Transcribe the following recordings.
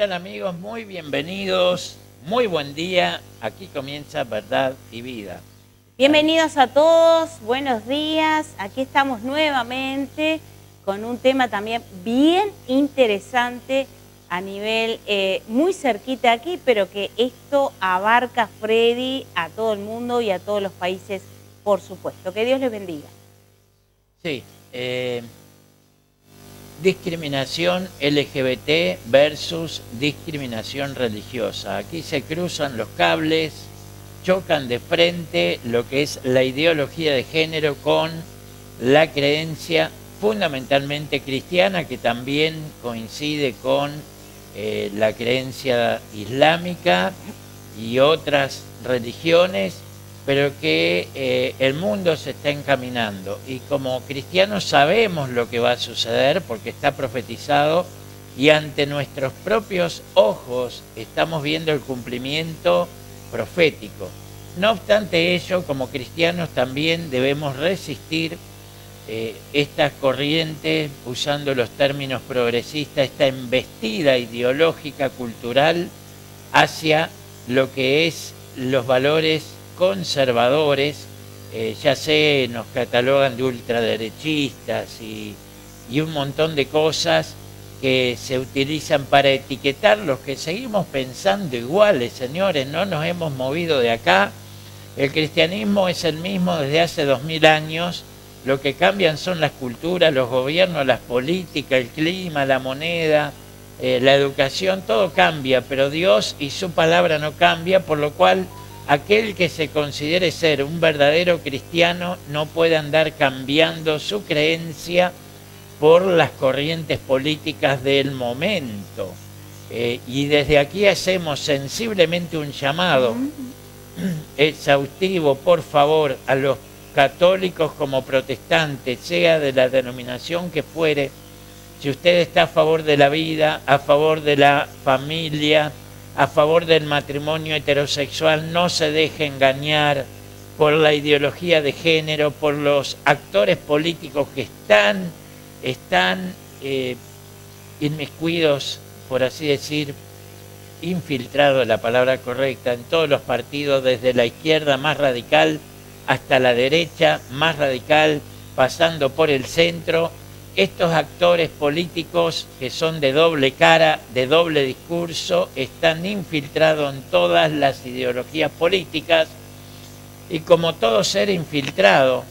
tal amigos? Muy bienvenidos, muy buen día. Aquí comienza Verdad y Vida. Bienvenidos a todos, buenos días. Aquí estamos nuevamente con un tema también bien interesante a nivel muy cerquita aquí, pero que esto abarca, Freddy, a todo el mundo y a todos los países, por supuesto. Que Dios les bendiga. Sí, discriminación LGBT versus discriminación religiosa. Aquí se cruzan los cables, chocan de frente lo que es la ideología de género con la creencia fundamentalmente cristiana, que también coincide con la creencia islámica y otras religiones, pero que el mundo se está encaminando. Y como cristianos sabemos lo que va a suceder porque está profetizado y ante nuestros propios ojos estamos viendo el cumplimiento profético. No obstante ello, como cristianos también debemos resistir estas corrientes, usando los términos progresistas, esta embestida ideológica, cultural, hacia lo que es los valores conservadores. Ya sé, nos catalogan de ultraderechistas y un montón de cosas que se utilizan para etiquetar los que seguimos pensando iguales, señores, no nos hemos movido de acá. El cristianismo es el mismo desde hace 2000 años, lo que cambian son las culturas, los gobiernos, las políticas, el clima, la moneda, la educación, todo cambia, pero Dios y su palabra no cambia, por lo cual aquel que se considere ser un verdadero cristiano no puede andar cambiando su creencia por las corrientes políticas del momento. Y desde aquí hacemos sensiblemente un llamado exhaustivo, por favor, a los católicos como protestantes, sea de la denominación que fuere. Si usted está a favor de la vida, a favor de la familia, a favor del matrimonio heterosexual, no se deje engañar por la ideología de género, por los actores políticos que están inmiscuidos, por así decir, infiltrado, la palabra correcta, en todos los partidos, desde la izquierda más radical hasta la derecha más radical, pasando por el centro. Estos actores políticos que son de doble cara, de doble discurso, están infiltrados en todas las ideologías políticas, y como todo ser infiltrado,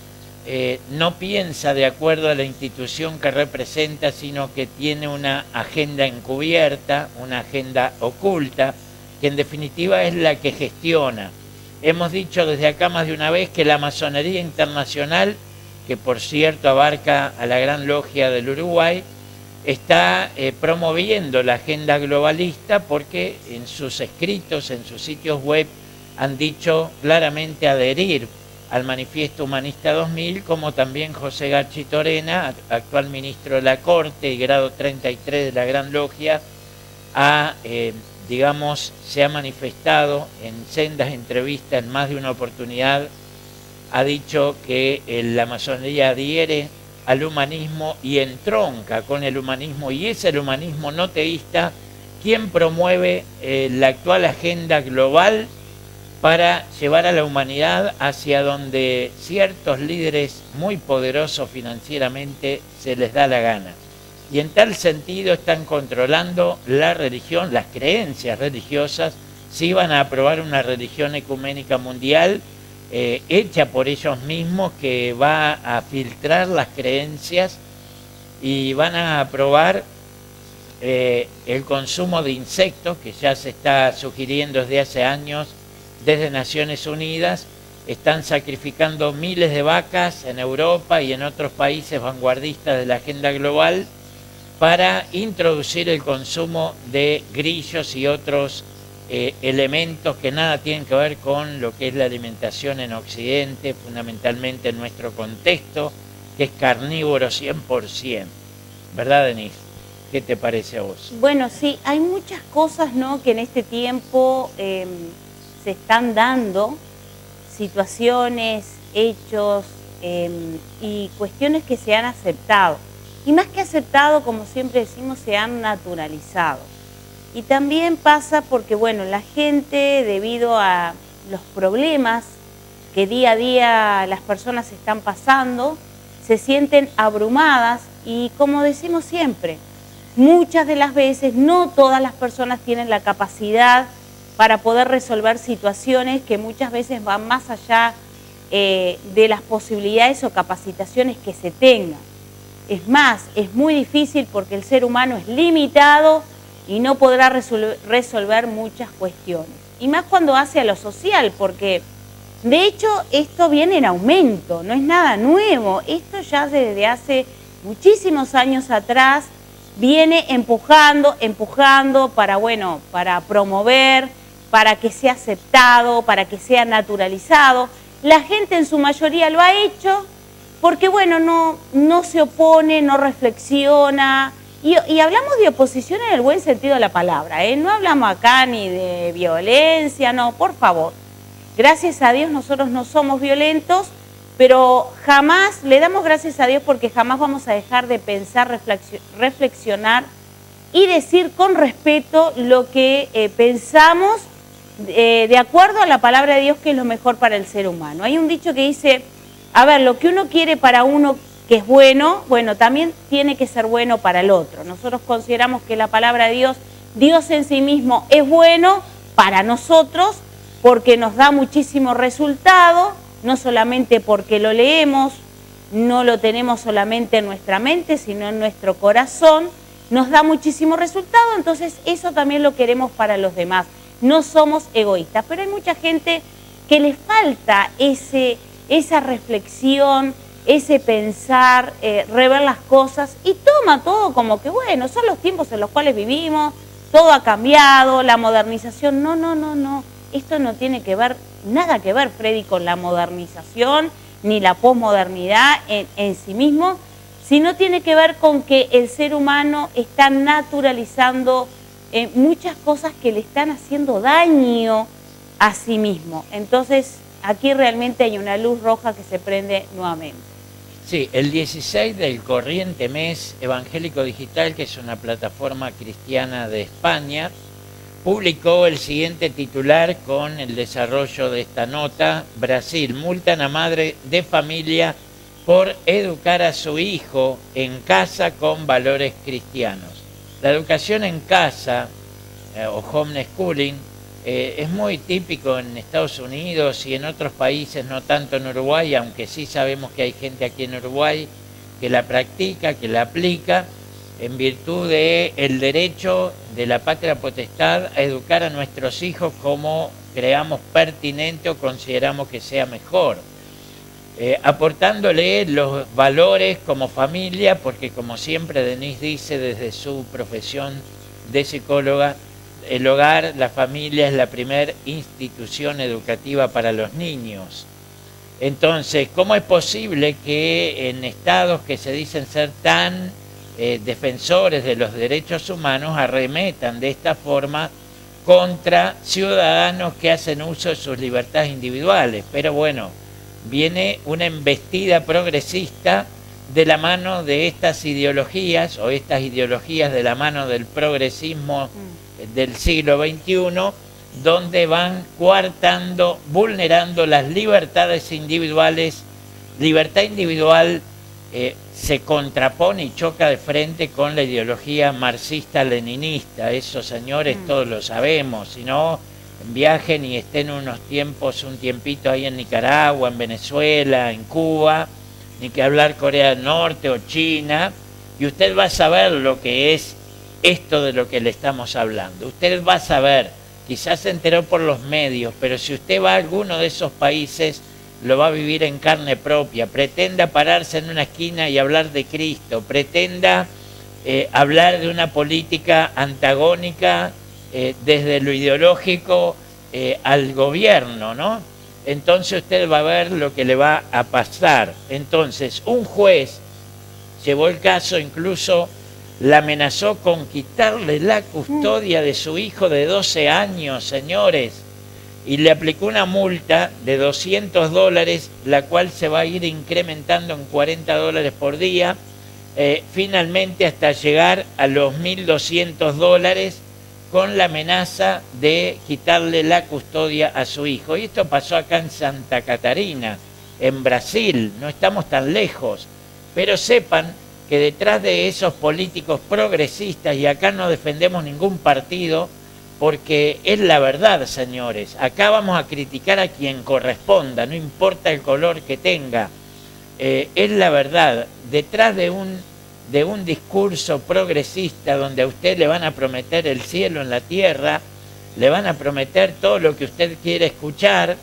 no piensa de acuerdo a la institución que representa, sino que tiene una agenda encubierta, una agenda oculta, que en definitiva es la que gestiona. Hemos dicho desde acá más de una vez que la masonería internacional, que por cierto abarca a la Gran Logia del Uruguay, está promoviendo la agenda globalista, porque en sus escritos, en sus sitios web, han dicho claramente adherir al Manifiesto Humanista 2000, como también José Garchitorena, actual ministro de la Corte y grado 33 de la Gran Logia, se ha manifestado en sendas entrevistas, en más de una oportunidad, ha dicho que la masonería adhiere al humanismo y entronca con el humanismo, y es el humanismo no teísta quien promueve la actual agenda global para llevar a la humanidad hacia donde ciertos líderes muy poderosos financieramente se les da la gana. Y en tal sentido están controlando la religión, las creencias religiosas. Si van a aprobar una religión ecuménica mundial hecha por ellos mismos, que va a filtrar las creencias, y van a aprobar el consumo de insectos, que ya se está sugiriendo desde hace años desde Naciones Unidas. Están sacrificando miles de vacas en Europa y en otros países vanguardistas de la agenda global para introducir el consumo de grillos y otros elementos que nada tienen que ver con lo que es la alimentación en Occidente, fundamentalmente en nuestro contexto, que es carnívoro 100%. ¿Verdad, Denise? ¿Qué te parece a vos? Bueno, sí, hay muchas cosas, ¿no?, que en este tiempo se están dando, situaciones, hechos y cuestiones que se han aceptado. Y más que aceptado, como siempre decimos, se han naturalizado. Y también pasa porque, bueno, la gente, debido a los problemas que día a día las personas están pasando, se sienten abrumadas y, como decimos siempre, muchas de las veces no todas las personas tienen la capacidad para poder resolver situaciones que muchas veces van más allá de las posibilidades o capacitaciones que se tengan. Es más, es muy difícil porque el ser humano es limitado y no podrá resolver muchas cuestiones. Y más cuando hace a lo social, porque de hecho esto viene en aumento, no es nada nuevo. Esto ya desde hace muchísimos años atrás viene empujando para, bueno, para promover, para que sea aceptado, para que sea naturalizado. La gente en su mayoría lo ha hecho porque, bueno, no se opone, no reflexiona. Y hablamos de oposición en el buen sentido de la palabra, ¿eh? No hablamos acá ni de violencia, no, por favor. Gracias a Dios nosotros no somos violentos, pero jamás, le damos gracias a Dios porque jamás vamos a dejar de pensar, reflexionar y decir con respeto lo que pensamos de acuerdo a la palabra de Dios, que es lo mejor para el ser humano. Hay un dicho que dice, a ver, lo que uno quiere para uno que es bueno, bueno, también tiene que ser bueno para el otro. Nosotros consideramos que la palabra de Dios, Dios en sí mismo es bueno para nosotros porque nos da muchísimo resultado, no solamente porque lo leemos, no lo tenemos solamente en nuestra mente, sino en nuestro corazón, nos da muchísimo resultado, entonces eso también lo queremos para los demás. No somos egoístas, pero hay mucha gente que le falta esa reflexión, ese pensar, rever las cosas y toma todo como que, bueno, son los tiempos en los cuales vivimos, todo ha cambiado, la modernización, no. Esto no tiene que ver, nada que ver, Freddy, con la modernización ni la posmodernidad en sí mismo, sino tiene que ver con que el ser humano está naturalizando muchas cosas que le están haciendo daño a sí mismo. Entonces, aquí realmente hay una luz roja que se prende nuevamente. Sí, el 16 del corriente mes Evangélico Digital, que es una plataforma cristiana de España, publicó el siguiente titular con el desarrollo de esta nota: Brasil, multan a madre de familia por educar a su hijo en casa con valores cristianos. La educación en casa o homeschooling es muy típico en Estados Unidos y en otros países, no tanto en Uruguay, aunque sí sabemos que hay gente aquí en Uruguay que la practica, que la aplica, en virtud del derecho de la patria potestad a educar a nuestros hijos como creamos pertinente o consideramos que sea mejor. Aportándole los valores como familia, porque como siempre Denise dice desde su profesión de psicóloga, el hogar, la familia es la primera institución educativa para los niños. Entonces, ¿cómo es posible que en estados que se dicen ser tan defensores de los derechos humanos arremetan de esta forma contra ciudadanos que hacen uso de sus libertades individuales? Pero bueno, viene una embestida progresista de la mano de estas ideologías, o estas ideologías de la mano del progresismo del siglo XXI, donde van coartando, vulnerando las libertades individuales. Libertad individual se contrapone y choca de frente con la ideología marxista-leninista. Esos señores todos lo sabemos, si no, viajen y estén un tiempito ahí en Nicaragua, en Venezuela, en Cuba, ni que hablar Corea del Norte o China, y usted va a saber lo que es esto de lo que le estamos hablando. Usted va a saber, quizás se enteró por los medios, pero si usted va a alguno de esos países, lo va a vivir en carne propia. Pretenda pararse en una esquina y hablar de Cristo, pretenda hablar de una política antagónica desde lo ideológico al gobierno, ¿no? Entonces usted va a ver lo que le va a pasar. Entonces, un juez llevó el caso, incluso la amenazó con quitarle la custodia de su hijo de 12 años, señores, y le aplicó una multa de $200, la cual se va a ir incrementando en $40 por día, finalmente hasta llegar a los $1.200, con la amenaza de quitarle la custodia a su hijo. Y esto pasó acá en Santa Catarina, en Brasil, no estamos tan lejos. Pero sepan que detrás de esos políticos progresistas, y acá no defendemos ningún partido, porque es la verdad, señores, acá vamos a criticar a quien corresponda, no importa el color que tenga, es la verdad, detrás de un discurso progresista donde a usted le van a prometer el cielo en la tierra, le van a prometer todo lo que usted quiere escuchar,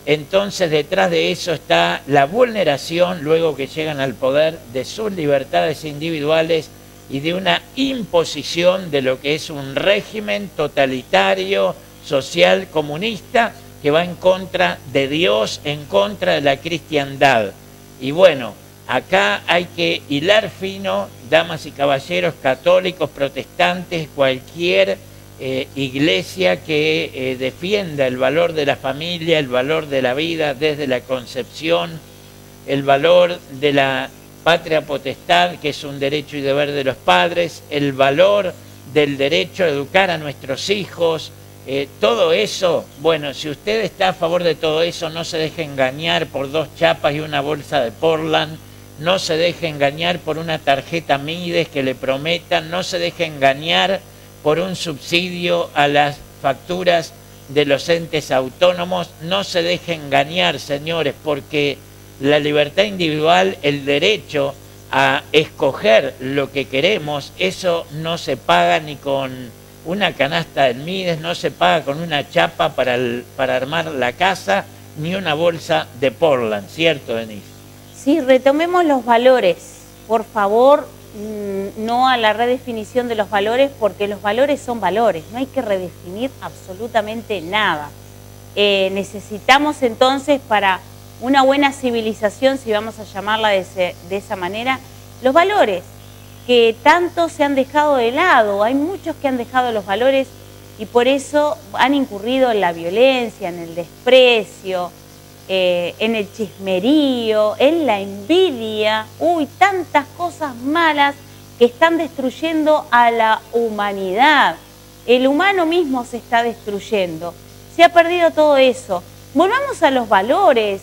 entonces detrás de eso está la vulneración, luego que llegan al poder, de sus libertades individuales y de una imposición de lo que es un régimen totalitario, social, comunista, que va en contra de Dios, en contra de la cristiandad. Y bueno, acá hay que hilar fino, damas y caballeros, católicos, protestantes, cualquier iglesia que defienda el valor de la familia, el valor de la vida desde la concepción, el valor de la patria potestad, que es un derecho y deber de los padres, el valor del derecho a educar a nuestros hijos, todo eso. Bueno, si usted está a favor de todo eso, no se deje engañar por 2 chapas y una bolsa de Portland, no se deje engañar por una tarjeta Mides que le prometan, no se deje engañar por un subsidio a las facturas de los entes autónomos, no se deje engañar, señores, porque la libertad individual, el derecho a escoger lo que queremos, eso no se paga ni con una canasta del Mides, no se paga con una chapa para armar la casa, ni una bolsa de Portland, ¿cierto, Denise? Sí, retomemos los valores, por favor, no a la redefinición de los valores, porque los valores son valores, no hay que redefinir absolutamente nada. Necesitamos entonces, para una buena civilización, si vamos a llamarla de esa manera, los valores que tanto se han dejado de lado. Hay muchos que han dejado los valores y por eso han incurrido en la violencia, en el desprecio, en el chismerío, en la envidia, tantas cosas malas que están destruyendo a la humanidad. El humano mismo se está destruyendo, se ha perdido todo eso. Volvamos a los valores,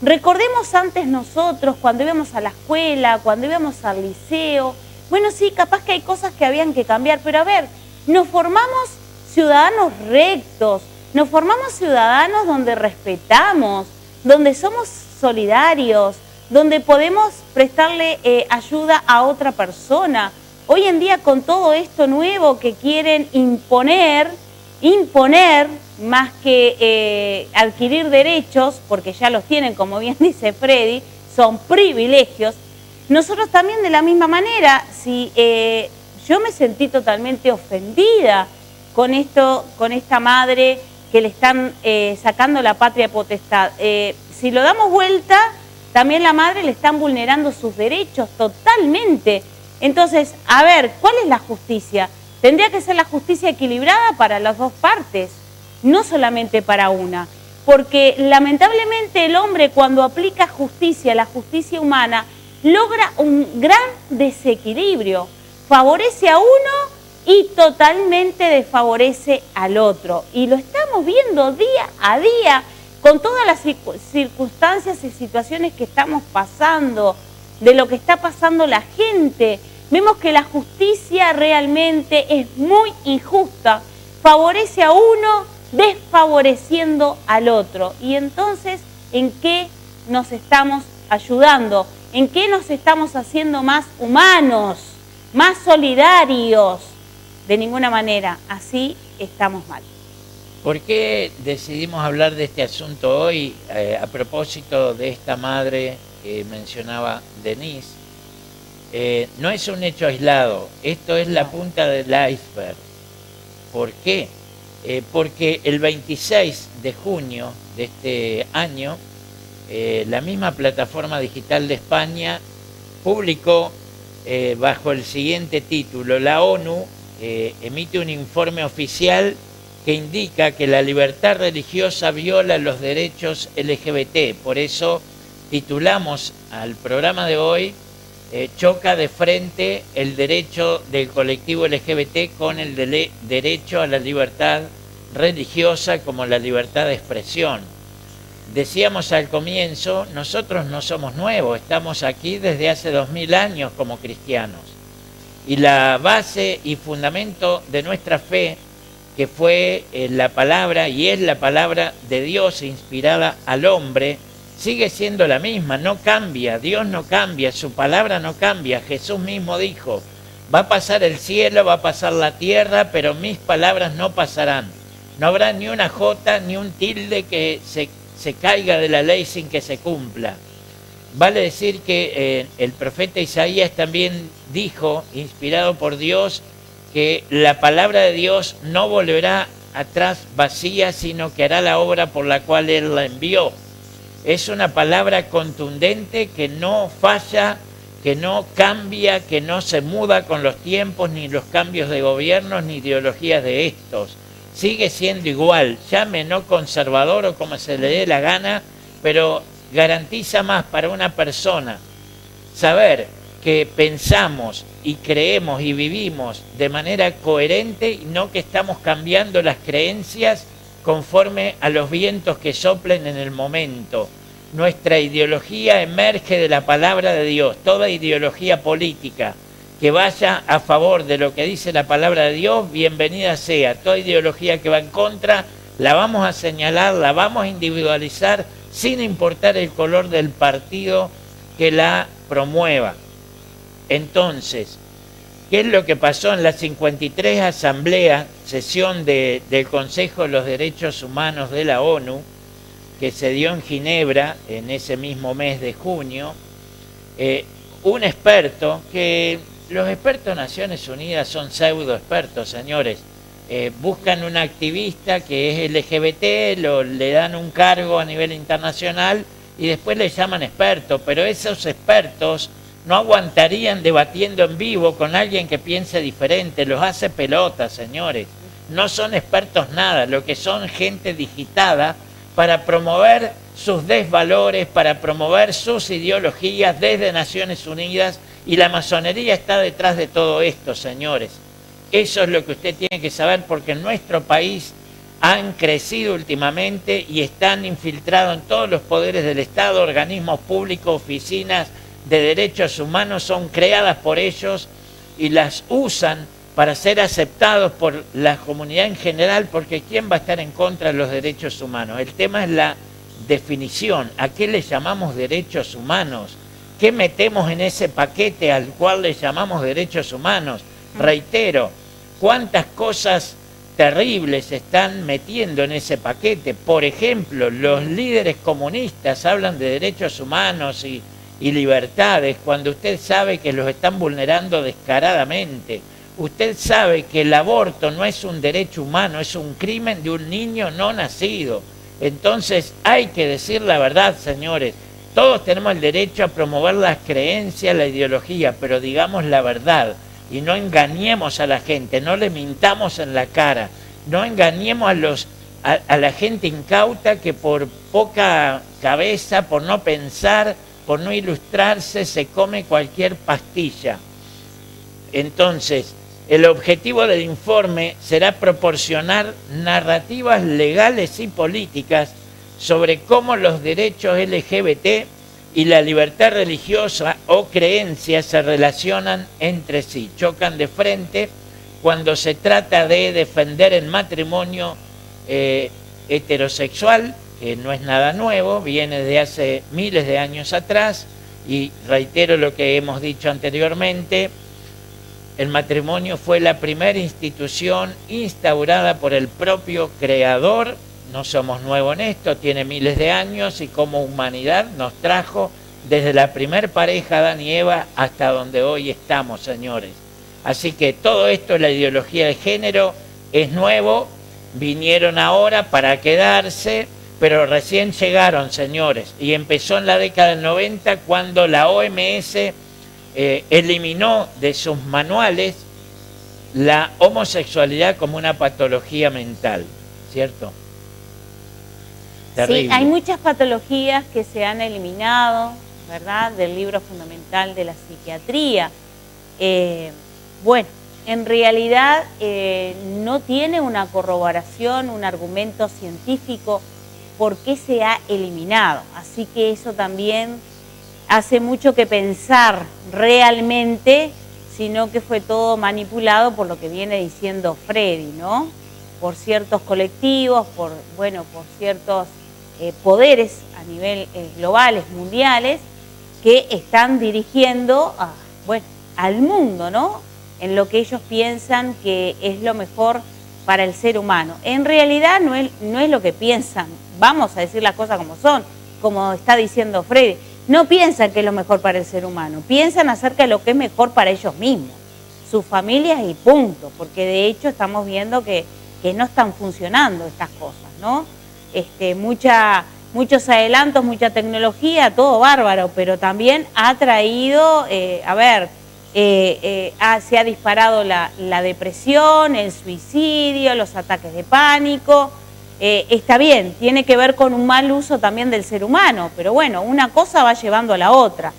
recordemos antes nosotros cuando íbamos a la escuela, cuando íbamos al liceo. Bueno, sí, capaz que hay cosas que habían que cambiar, pero a ver, nos formamos ciudadanos rectos, nos formamos ciudadanos donde respetamos, donde somos solidarios, donde podemos prestarle ayuda a otra persona. Hoy en día, con todo esto nuevo que quieren imponer más que adquirir derechos, porque ya los tienen, como bien dice Freddy, son privilegios. Nosotros también, de la misma manera, si yo me sentí totalmente ofendida con esta madre que le están sacando la patria potestad. Si lo damos vuelta, también la madre le están vulnerando sus derechos totalmente. Entonces, a ver, ¿cuál es la justicia? Tendría que ser la justicia equilibrada para las dos partes, no solamente para una. Porque lamentablemente el hombre, cuando aplica justicia, la justicia humana, logra un gran desequilibrio. Favorece a uno y totalmente desfavorece al otro. Y lo estamos viendo día a día con todas las circunstancias y situaciones que estamos pasando, de lo que está pasando la gente. Vemos que la justicia realmente es muy injusta. Favorece a uno desfavoreciendo al otro. Y entonces, ¿en qué nos estamos ayudando? ¿En qué nos estamos haciendo más humanos, más solidarios? De ninguna manera, así estamos mal. ¿Por qué decidimos hablar de este asunto hoy a propósito de esta madre que mencionaba Denise? No es un hecho aislado, esto es la punta del iceberg. ¿Por qué? Porque el 26 de junio de este año, la misma plataforma digital de España publicó bajo el siguiente título: la ONU emite un informe oficial que indica que la libertad religiosa viola los derechos LGBT. Por eso titulamos al programa de hoy choca de frente el derecho del colectivo LGBT con el derecho a la libertad religiosa como la libertad de expresión. Decíamos al comienzo, nosotros no somos nuevos, estamos aquí desde hace 2000 años como cristianos. Y la base y fundamento de nuestra fe, que fue la palabra y es la palabra de Dios inspirada al hombre, sigue siendo la misma, no cambia, Dios no cambia, su palabra no cambia. Jesús mismo dijo, va a pasar el cielo, va a pasar la tierra, pero mis palabras no pasarán. No habrá ni una jota ni un tilde que se caiga de la ley sin que se cumpla. Vale decir que el profeta Isaías también dijo, inspirado por Dios, que la palabra de Dios no volverá atrás vacía, sino que hará la obra por la cual Él la envió. Es una palabra contundente que no falla, que no cambia, que no se muda con los tiempos, ni los cambios de gobiernos, ni ideologías de estos. Sigue siendo igual, llame no conservador o como se le dé la gana, pero garantiza más para una persona saber que pensamos y creemos y vivimos de manera coherente y no que estamos cambiando las creencias conforme a los vientos que soplen en el momento. Nuestra ideología emerge de la palabra de Dios. Toda ideología política que vaya a favor de lo que dice la palabra de Dios, bienvenida sea. Toda ideología que va en contra, la vamos a señalar, la vamos a individualizar, sin importar el color del partido que la promueva. Entonces, ¿qué es lo que pasó en la 53 Asamblea, sesión del Consejo de los Derechos Humanos de la ONU, que se dio en Ginebra en ese mismo mes de junio? Un experto, que los expertos de Naciones Unidas son pseudo expertos, señores, buscan un activista que es LGBT, le dan un cargo a nivel internacional y después le llaman experto, pero esos expertos no aguantarían debatiendo en vivo con alguien que piense diferente, los hace pelota, señores. No son expertos nada, lo que son gente digitada para promover sus desvalores, para promover sus ideologías desde Naciones Unidas, y la masonería está detrás de todo esto, señores. Eso es lo que usted tiene que saber, porque en nuestro país han crecido últimamente y están infiltrados en todos los poderes del Estado, organismos públicos, oficinas de derechos humanos son creadas por ellos y las usan para ser aceptados por la comunidad en general, porque ¿quién va a estar en contra de los derechos humanos? El tema es la definición. ¿A qué le llamamos derechos humanos? ¿Qué metemos en ese paquete al cual le llamamos derechos humanos? Reitero, ¿cuántas cosas terribles se están metiendo en ese paquete? Por ejemplo, los líderes comunistas hablan de derechos humanos y libertades, cuando usted sabe que los están vulnerando descaradamente. Usted sabe que el aborto no es un derecho humano, es un crimen de un niño no nacido. Entonces hay que decir la verdad, señores. Todos tenemos el derecho a promover las creencias, la ideología, pero digamos la verdad y no engañemos a la gente, no le mintamos en la cara, no engañemos a la gente incauta que por poca cabeza, por no pensar, por no ilustrarse, se come cualquier pastilla. Entonces, el objetivo del informe será proporcionar narrativas legales y políticas sobre cómo los derechos LGBT y la libertad religiosa o creencia se relacionan entre sí, chocan de frente cuando se trata de defender el matrimonio heterosexual, que no es nada nuevo, viene de hace miles de años atrás, y reitero lo que hemos dicho anteriormente, el matrimonio fue la primera institución instaurada por el propio Creador. No somos nuevos en esto, tiene miles de años y como humanidad nos trajo desde la primer pareja, Adán y Eva, hasta donde hoy estamos, señores. Así que todo esto, la ideología de género, es nuevo, vinieron ahora para quedarse, pero recién llegaron, señores, y empezó en la década del 90 cuando la OMS eliminó de sus manuales la homosexualidad como una patología mental, ¿cierto? Terrible. Sí, hay muchas patologías que se han eliminado ¿verdad?, del libro fundamental de la psiquiatría. Bueno, en realidad no tiene una corroboración, un argumento científico por qué se ha eliminado. Así que eso también hace mucho que pensar realmente, sino que fue todo manipulado por lo que viene diciendo Freddy, ¿no? Por ciertos colectivos, por ciertos poderes a nivel globales, mundiales, que están dirigiendo al mundo, ¿no?, en lo que ellos piensan que es lo mejor para el ser humano. En realidad no es lo que piensan, vamos a decir las cosas como son, como está diciendo Freddy. No piensan que es lo mejor para el ser humano, piensan acerca de lo que es mejor para ellos mismos, sus familias y punto, porque de hecho estamos viendo que no están funcionando estas cosas, ¿no? Muchos adelantos, mucha tecnología, todo bárbaro, pero también ha traído, se ha disparado la depresión, el suicidio, los ataques de pánico. Está bien, tiene que ver con un mal uso también del ser humano, pero bueno, una cosa va llevando a la otra.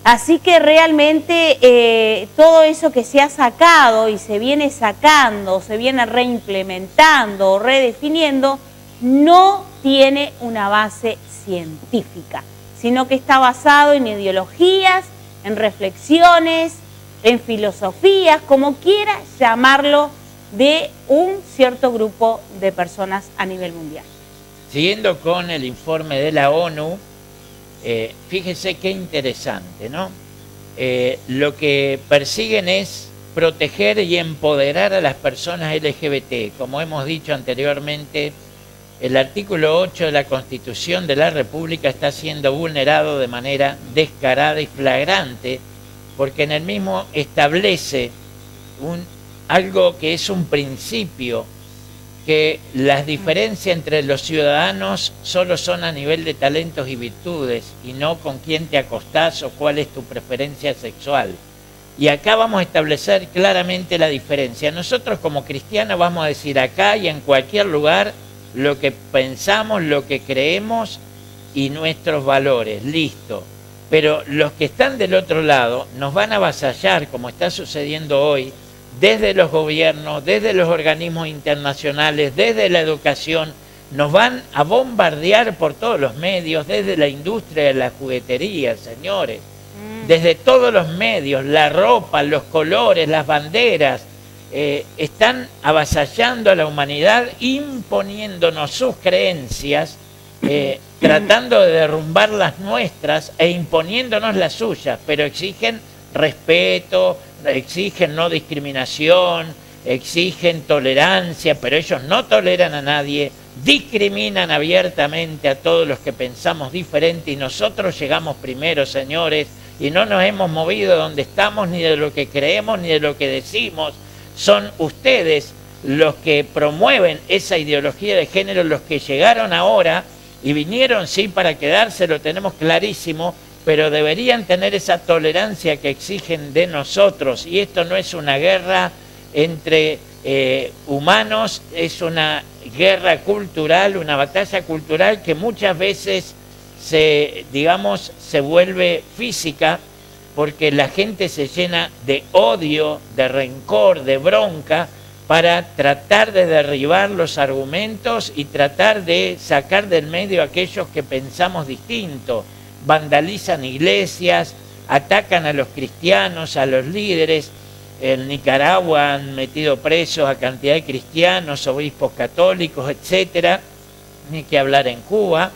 Así que realmente todo eso que se ha sacado y se viene sacando, se viene reimplementando o redefiniendo, no tiene una base científica, sino que está basado en ideologías, en reflexiones, en filosofías, como quiera llamarlo, de un cierto grupo de personas a nivel mundial. Siguiendo con el informe de la ONU, fíjese qué interesante, ¿no? Lo que persiguen es proteger y empoderar a las personas LGBT. Como hemos dicho anteriormente, el artículo 8 de la Constitución de la República está siendo vulnerado de manera descarada y flagrante, porque en el mismo establece algo que es un principio, que las diferencias entre los ciudadanos solo son a nivel de talentos y virtudes, y no con quién te acostás o cuál es tu preferencia sexual. Y acá vamos a establecer claramente la diferencia. Nosotros como cristianos vamos a decir acá y en cualquier lugar lo que pensamos, lo que creemos y nuestros valores, listo. Pero los que están del otro lado nos van a avasallar, como está sucediendo hoy, desde los gobiernos, desde los organismos internacionales, desde la educación, nos van a bombardear por todos los medios, desde la industria de la juguetería, señores, desde todos los medios, la ropa, los colores, las banderas, están avasallando a la humanidad, imponiéndonos sus creencias, tratando de derrumbar las nuestras e imponiéndonos las suyas, pero exigen respeto, exigen no discriminación, exigen tolerancia, pero ellos no toleran a nadie, discriminan abiertamente a todos los que pensamos diferente y nosotros llegamos primero, señores, y no nos hemos movido de donde estamos, ni de lo que creemos, ni de lo que decimos. Son ustedes los que promueven esa ideología de género, los que llegaron ahora y vinieron, sí, para quedarse, lo tenemos clarísimo, pero deberían tener esa tolerancia que exigen de nosotros. Y esto no es una guerra entre humanos, es una guerra cultural, una batalla cultural que muchas veces se vuelve física, porque la gente se llena de odio, de rencor, de bronca, para tratar de derribar los argumentos y tratar de sacar del medio a aquellos que pensamos distinto. Vandalizan iglesias, atacan a los cristianos, a los líderes. En Nicaragua han metido presos a cantidad de cristianos, obispos católicos, etcétera. Ni que hablar en Cuba,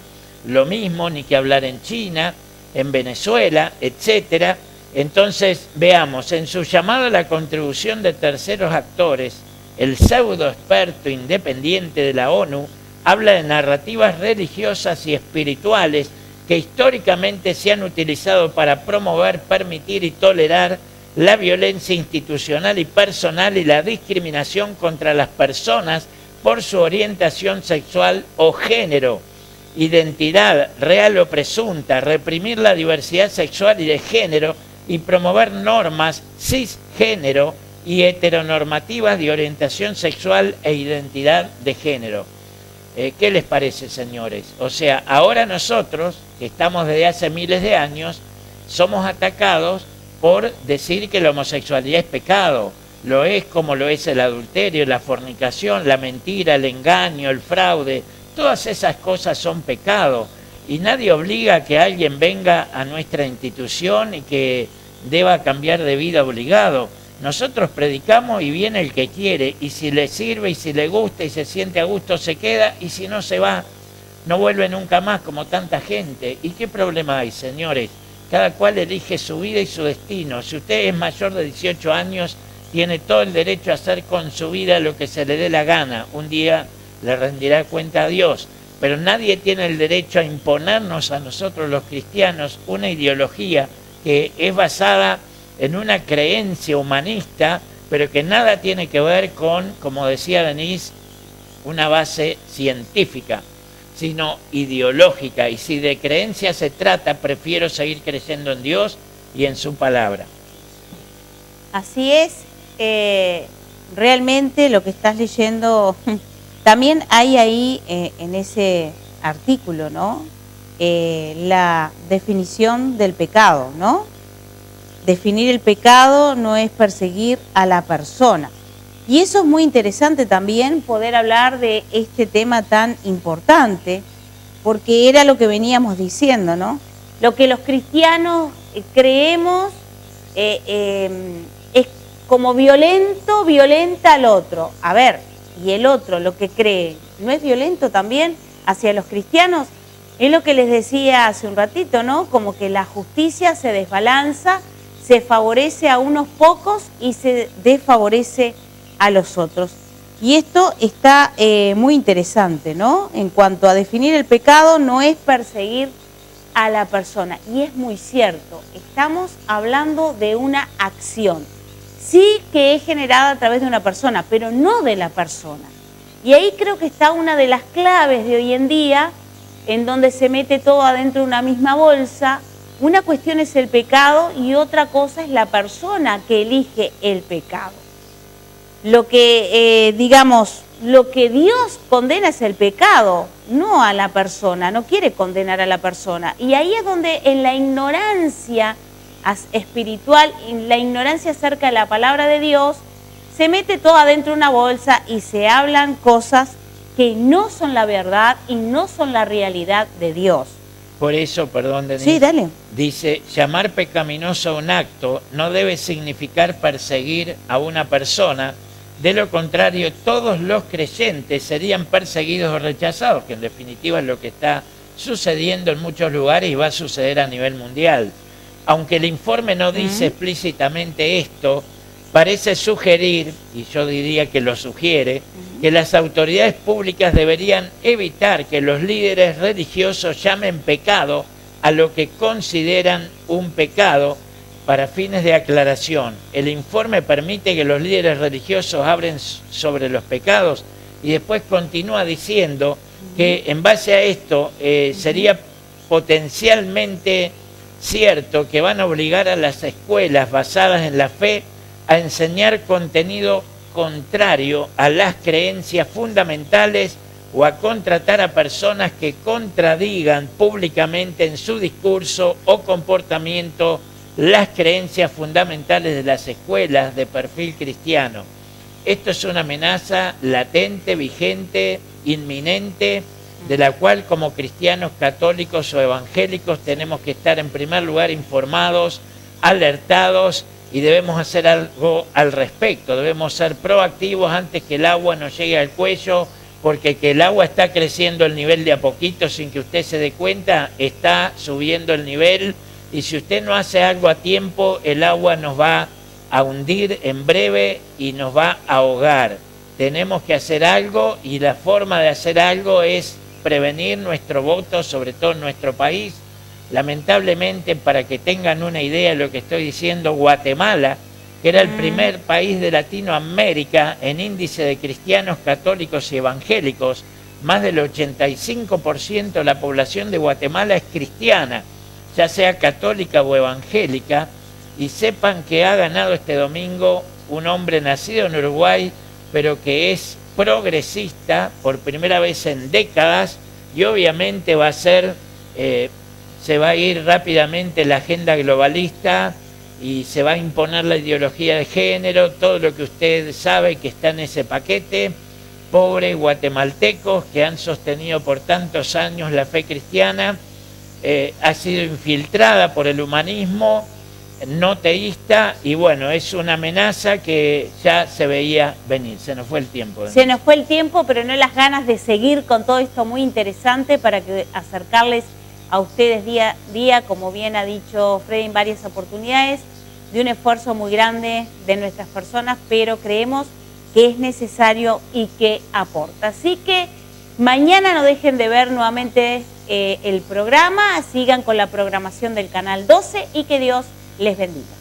lo mismo, ni que hablar en China, en Venezuela, etcétera. Entonces, veamos, en su llamado a la contribución de terceros actores, el pseudo experto independiente de la ONU habla de narrativas religiosas y espirituales que históricamente se han utilizado para promover, permitir y tolerar la violencia institucional y personal y la discriminación contra las personas por su orientación sexual o género, identidad real o presunta, reprimir la diversidad sexual y de género y promover normas cisgénero y heteronormativas de orientación sexual e identidad de género. ¿Qué les parece, señores? O sea, ahora nosotros, que estamos desde hace miles de años, somos atacados por decir que la homosexualidad es pecado. Lo es como lo es el adulterio, la fornicación, la mentira, el engaño, el fraude. Todas esas cosas son pecado. Y nadie obliga a que alguien venga a nuestra institución y que deba cambiar de vida obligado. Nosotros predicamos y viene el que quiere, y si le sirve y si le gusta y se siente a gusto se queda, y si no se va, no vuelve nunca más como tanta gente. ¿Y qué problema hay, señores? Cada cual elige su vida y su destino. Si usted es mayor de 18 años, tiene todo el derecho a hacer con su vida lo que se le dé la gana. Un día le rendirá cuenta a Dios. Pero nadie tiene el derecho a imponernos a nosotros los cristianos una ideología que es basada en una creencia humanista, pero que nada tiene que ver con, como decía Denise, una base científica, sino ideológica. Y si de creencia se trata, prefiero seguir creyendo en Dios y en su palabra. Así es, realmente lo que estás leyendo, también hay ahí en ese artículo, ¿no? La definición del pecado, ¿no? Definir el pecado no es perseguir a la persona. Y eso es muy interesante también, poder hablar de este tema tan importante, porque era lo que veníamos diciendo, ¿no? Lo que los cristianos creemos es como violento, violenta al otro. A ver, y el otro, lo que cree, ¿no es violento también hacia los cristianos? Es lo que les decía hace un ratito, ¿no? Como que la justicia se desbalanza, se favorece a unos pocos y se desfavorece a los otros. Y esto está muy interesante, ¿no? En cuanto a definir el pecado, no es perseguir a la persona. Y es muy cierto, estamos hablando de una acción. Sí que es generada a través de una persona, pero no de la persona. Y ahí creo que está una de las claves de hoy en día, en donde se mete todo adentro de una misma bolsa. Una cuestión es el pecado y otra cosa es la persona que elige el pecado. Lo que, lo que Dios condena es el pecado, no a la persona, no quiere condenar a la persona. Y ahí es donde en la ignorancia espiritual, en la ignorancia acerca de la palabra de Dios, se mete todo adentro de una bolsa y se hablan cosas que no son la verdad y no son la realidad de Dios. Por eso, perdón, Denise, sí, dale. Dice, llamar pecaminoso a un acto no debe significar perseguir a una persona. De lo contrario, todos los creyentes serían perseguidos o rechazados, que en definitiva es lo que está sucediendo en muchos lugares y va a suceder a nivel mundial. Aunque el informe no dice explícitamente esto, parece sugerir, y yo diría que lo sugiere, que las autoridades públicas deberían evitar que los líderes religiosos llamen pecado a lo que consideran un pecado para fines de aclaración. El informe permite que los líderes religiosos hablen sobre los pecados y después continúa diciendo que en base a esto sería potencialmente cierto que van a obligar a las escuelas basadas en la fe a enseñar contenido contrario a las creencias fundamentales o a contratar a personas que contradigan públicamente en su discurso o comportamiento las creencias fundamentales de las escuelas de perfil cristiano. Esto es una amenaza latente, vigente, inminente, de la cual como cristianos católicos o evangélicos tenemos que estar en primer lugar informados, alertados, y debemos hacer algo al respecto. Debemos ser proactivos antes que el agua nos llegue al cuello, porque que el agua está creciendo el nivel de a poquito sin que usted se dé cuenta, está subiendo el nivel, y si usted no hace algo a tiempo, el agua nos va a hundir en breve y nos va a ahogar. Tenemos que hacer algo, y la forma de hacer algo es prevenir nuestro voto, sobre todo en nuestro país. Lamentablemente, para que tengan una idea de lo que estoy diciendo, Guatemala, que era el primer país de Latinoamérica en índice de cristianos católicos y evangélicos, más del 85% de la población de Guatemala es cristiana, ya sea católica o evangélica, y sepan que ha ganado este domingo un hombre nacido en Uruguay, pero que es progresista por primera vez en décadas, y obviamente va a ser, se va a ir rápidamente la agenda globalista y se va a imponer la ideología de género, todo lo que usted sabe que está en ese paquete. Pobres guatemaltecos que han sostenido por tantos años la fe cristiana, ha sido infiltrada por el humanismo no teísta, y bueno, es una amenaza que ya se veía venir. Se nos fue el tiempo. Se nos fue el tiempo, pero no las ganas de seguir con todo esto muy interesante para que acercarles a ustedes día a día, como bien ha dicho Freddy en varias oportunidades, de un esfuerzo muy grande de nuestras personas, pero creemos que es necesario y que aporta. Así que mañana no dejen de ver nuevamente el programa, sigan con la programación del Canal 12 y que Dios les bendiga.